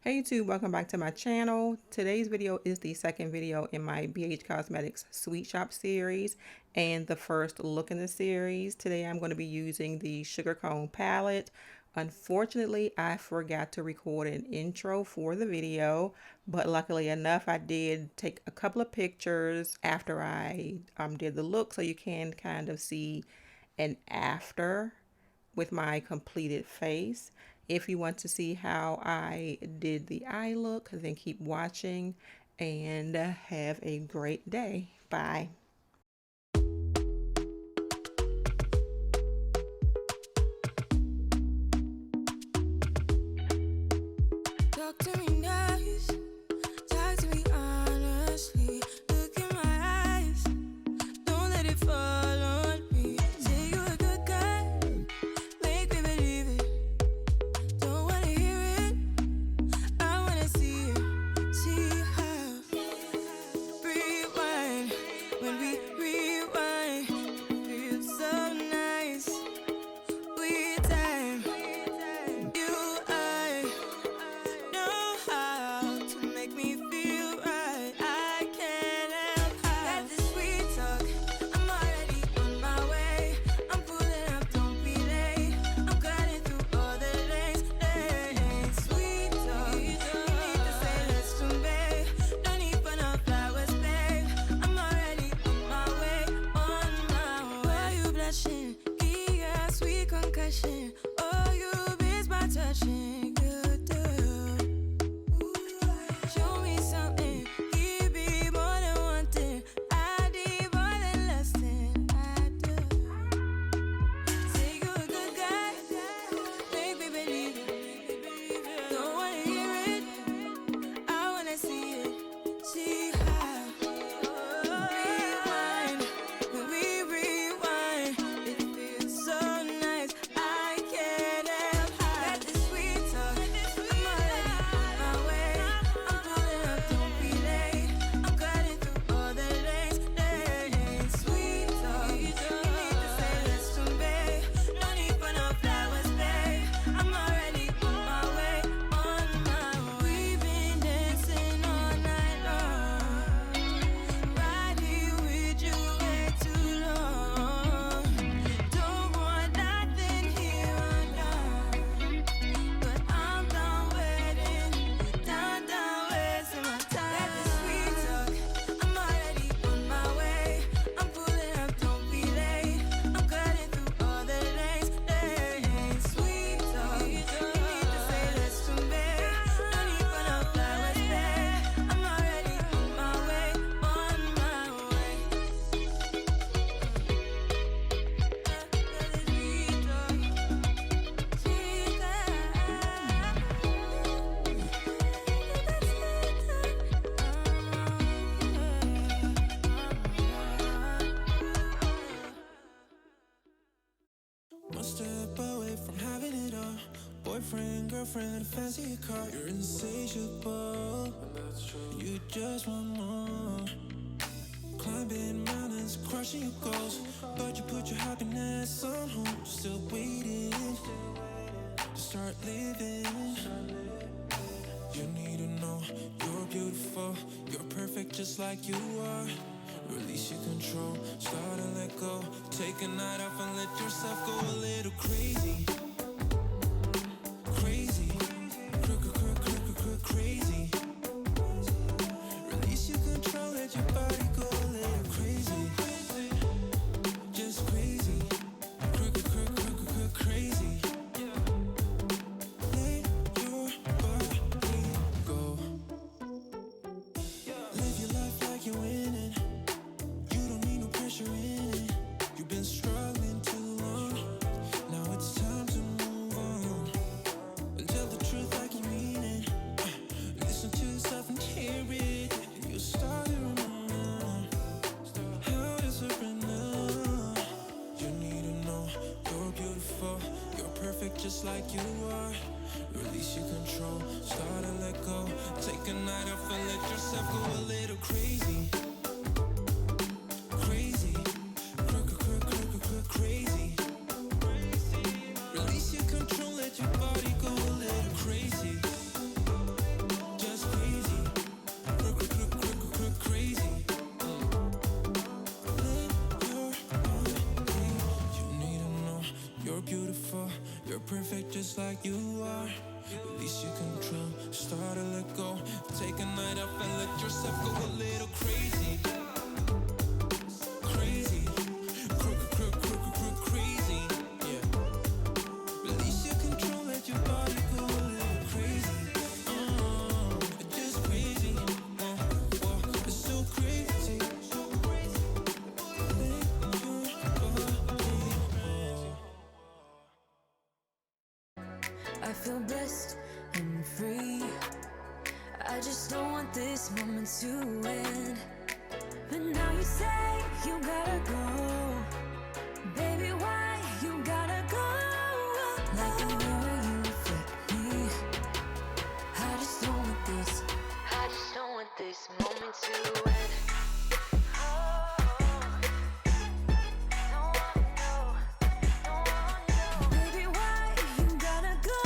Hey YouTube, welcome back to my channel. Today's video is the second video in my BH Cosmetics Sweet Shop series and the first look in the series. Today I'm going to be using the Sugar Cone palette. Unfortunately, I forgot to record an intro for the video, but luckily enough, I did take a couple of pictures after I did the look, so you can kind of see an after with my completed face. If you want to see how I did the eye look, then keep watching and have a great day. Bye. Talk to me nice, talk to me honestly. Look in my eyes, don't let it fall on me. Say you're a good guy, make me believe it. Don't wanna hear it, I wanna see it. See how rewind, when we rewind, feels so nice. We time, you I know how to make me feel right. I can't help how this sweet talk. I'm already on my way. I'm pulling up, don't be late. I'm cutting through all the lanes. Sweet talk. You need to say let's babe. No need for no flowers, babe. I'm already on my way, on my way. Why you blushing? Yeah, sweet concussion. Oh, you miss my touching. Good do. Show me something, give me more than one thing. I need more than less than I do. Say you're a good guy, make me believe it. Don't wanna hear it, I wanna see it. See how rewind, when we rewind, it feels so nice. I can't help how got this sweet talk. I'm already on my way. I'm pulling up, don't be late. I'm cutting through all the lanes. Sweet talk. You need to say let's babe. No need for no flowers, babe. I'm already on my way, on my way. We've been dancing all night long, right here with you way too long. Don't want nothing here or now, but I'm done waiting, done wasting my time. Got this sweet talk, I'm already on my way. I'm pulling up, don't be late. I'm cutting through all the lanes. Sweet talk, you need to say let's babe. No need for no flowers, babe. I'm already on my way, on my way. One step away from having it all. Boyfriend, girlfriend, fancy car. You're insatiable, and that's true. You just want more. Climbing mountains, crushing your goals. But you put your happiness on hold. Still waiting to start living. You need to know you're beautiful. You're perfect just like you are. Release your control, start to let go. Take a night off and let yourself go a little crazy. Crazy, crazy. Release your control, let your body go a little crazy. Just crazy, crazy. Let your body go. Live your life like you're winning. You don't need no pressure in it. You've been struggling too long. Now it's time to move on. And tell the truth like you mean it. Listen to yourself and hear it. And you'll start to remember how to surrender. You need to know you're beautiful. You're perfect just like you are. Release your control, start to let go. Take a night off and let yourself go a little crazy. Crazy, crazy. Release your control, let your body go a little crazy. just like you are. Release your control, start to let go. Take a night off and let yourself go a little crazy. Crazy, crazy, yeah. Release your control, let your body go a little crazy. Just crazy, it's so crazy. I feel blessed and free. I just don't want this moment to end. But now you say you gotta go. Baby, why you gotta go? Like the mirror you reflect me. I just don't want this moment to end.